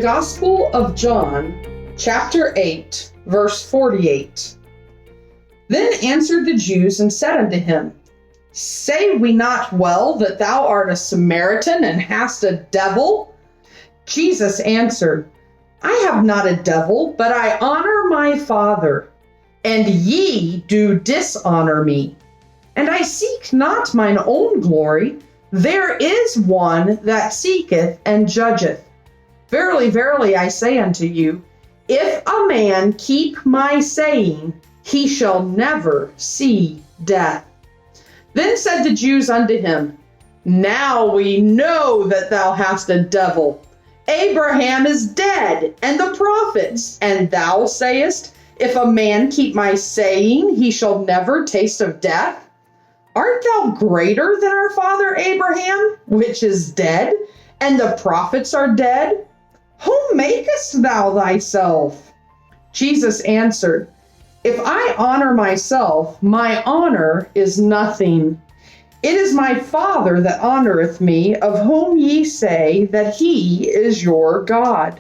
The Gospel of John, chapter 8, verse 48. Then answered the Jews and said unto him, Say we not well that thou art a Samaritan and hast a devil? Jesus answered, I have not a devil, but I honor my Father, and ye do dishonor me. And I seek not mine own glory. There is one that seeketh and judgeth. Verily, verily, I say unto you, if a man keep my saying, he shall never see death. Then said the Jews unto him, Now we know that thou hast a devil. Abraham is dead, and the prophets, and thou sayest, If a man keep my saying, he shall never taste of death. Art thou greater than our father Abraham, which is dead, and the prophets are dead? Whom makest thou thyself? Jesus answered, If I honor myself, my honor is nothing. It is my Father that honoreth me, of whom ye say that he is your God.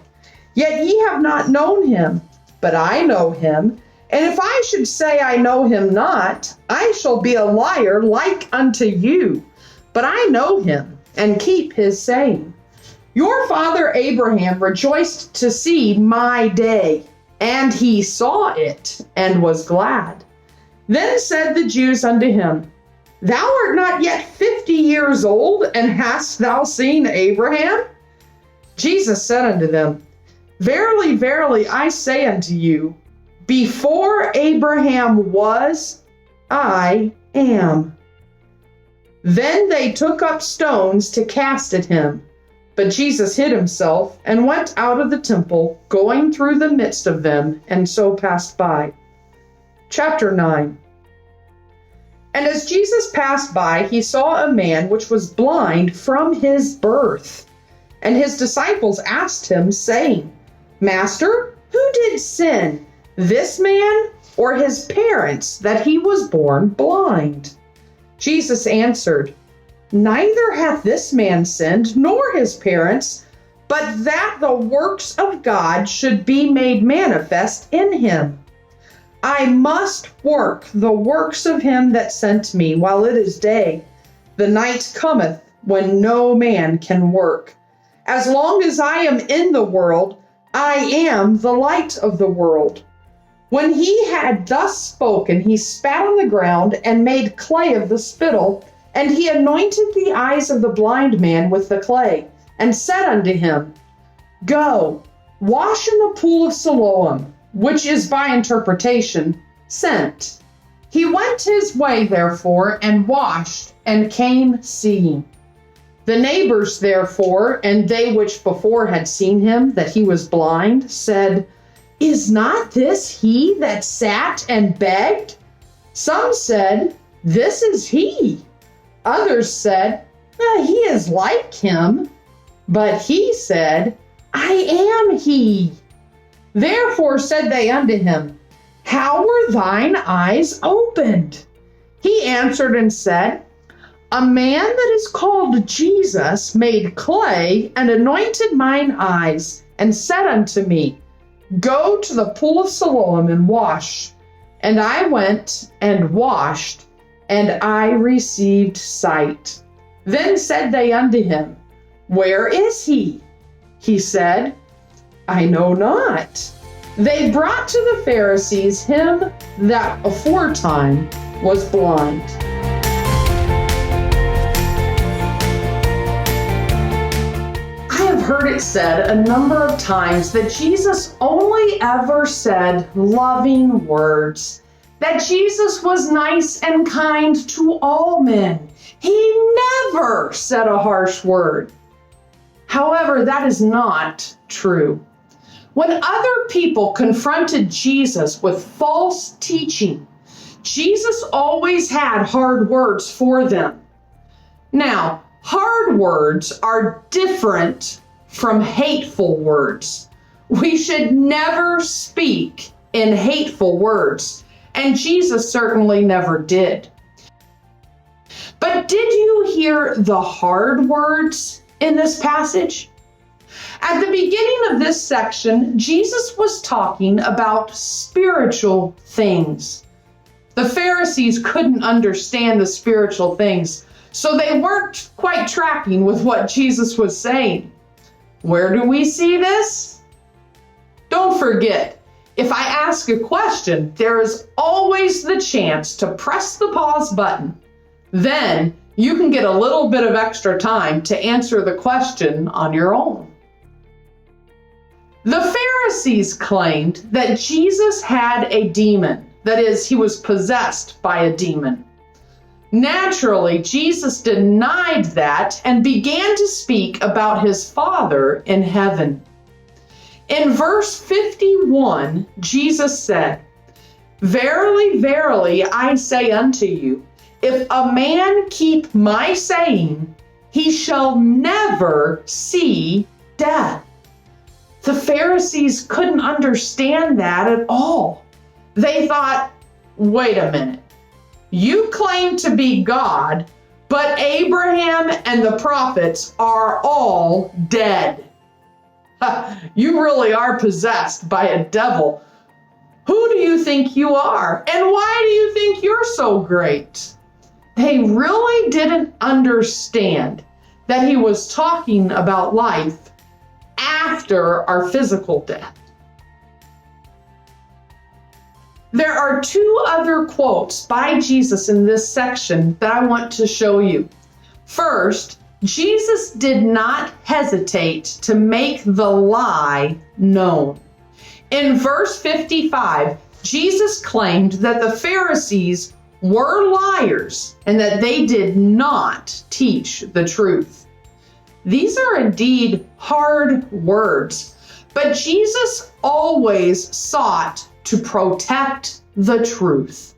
Yet ye have not known him, but I know him. And if I should say I know him not, I shall be a liar like unto you. But I know him, and keep his saying. Your father Abraham rejoiced to see my day, and he saw it, and was glad. Then said the Jews unto him, Thou art not yet 50 years old, and hast thou seen Abraham? Jesus said unto them, Verily, verily, I say unto you, before Abraham was, I am. Then they took up stones to cast at him. But Jesus hid himself and went out of the temple, going through the midst of them, and so passed by. Chapter 9. And as Jesus passed by, he saw a man which was blind from his birth. And his disciples asked him, saying, Master, who did sin, this man or his parents, that he was born blind? Jesus answered, Neither hath this man sinned, nor his parents, but that the works of God should be made manifest in him. I must work the works of him that sent me while it is day. The night cometh when no man can work. As long as I am in the world, I am the light of the world. When he had thus spoken, he spat on the ground and made clay of the spittle, and he anointed the eyes of the blind man with the clay, and said unto him, Go, wash in the pool of Siloam, which is by interpretation, sent. He went his way, therefore, and washed, and came seeing. The neighbors, therefore, and they which before had seen him, that he was blind, said, Is not this he that sat and begged? Some said, This is he. Others said, He is like him. But he said, I am he. Therefore said they unto him, How were thine eyes opened? He answered and said, A man that is called Jesus made clay and anointed mine eyes, and said unto me, Go to the pool of Siloam and wash. And I went and washed, and I received sight. Then said they unto him, Where is he? He said, I know not. They brought to the Pharisees him that aforetime was blind. I have heard it said a number of times that Jesus only ever said loving words. That Jesus was nice and kind to all men. He never said a harsh word. However, that is not true. When other people confronted Jesus with false teaching, Jesus always had hard words for them. Now, hard words are different from hateful words. We should never speak in hateful words. And Jesus certainly never did. But did you hear the hard words in this passage? At the beginning of this section, Jesus was talking about spiritual things. The Pharisees couldn't understand the spiritual things, so they weren't quite tracking with what Jesus was saying. Where do we see this? Don't forget, if I ask a question, there is always the chance to press the pause button. Then you can get a little bit of extra time to answer the question on your own. The Pharisees claimed that Jesus had a demon, that is, he was possessed by a demon. Naturally, Jesus denied that and began to speak about his Father in heaven. In verse 51, Jesus said, "Verily, verily, I say unto you, if a man keep my saying, he shall never see death." The Pharisees couldn't understand that at all. They thought, wait a minute. You claim to be God, but Abraham and the prophets are all dead. You really are possessed by a devil. Who do you think you are? And why do you think you're so great? They really didn't understand that he was talking about life after our physical death. There are two other quotes by Jesus in this section that I want to show you. First, Jesus did not hesitate to make the lie known. In verse 55, Jesus claimed that the Pharisees were liars and that they did not teach the truth. These are indeed hard words, but Jesus always sought to protect the truth.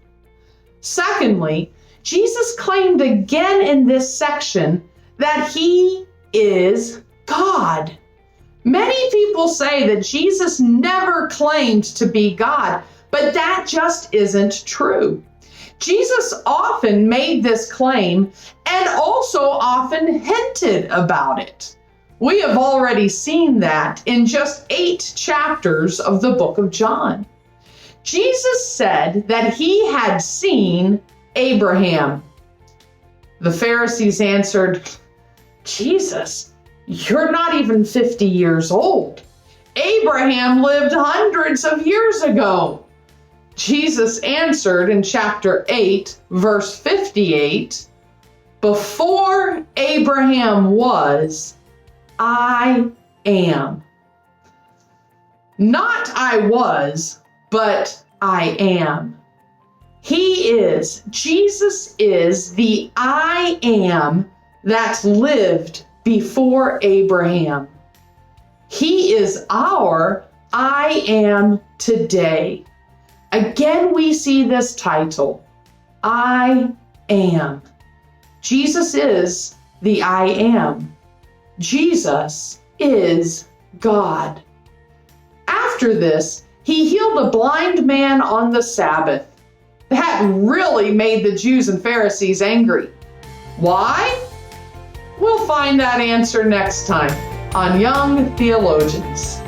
Secondly, Jesus claimed again in this section that he is God. Many people say that Jesus never claimed to be God, but that just isn't true. Jesus often made this claim and also often hinted about it. We have already seen that in just 8 chapters of the book of John. Jesus said that he had seen Abraham. The Pharisees answered, "Jesus, you're not even 50 years old. Abraham lived hundreds of years ago." Jesus answered in chapter 8, verse 58, "Before Abraham was, I am." Not I was, but I am. Jesus is the I am that lived before Abraham. He is our I am today. Again, we see this title, I am. Jesus is the I am. Jesus is God. After this, he healed a blind man on the Sabbath. That really made the Jews and Pharisees angry. Why? We'll find that answer next time on Young Theologians.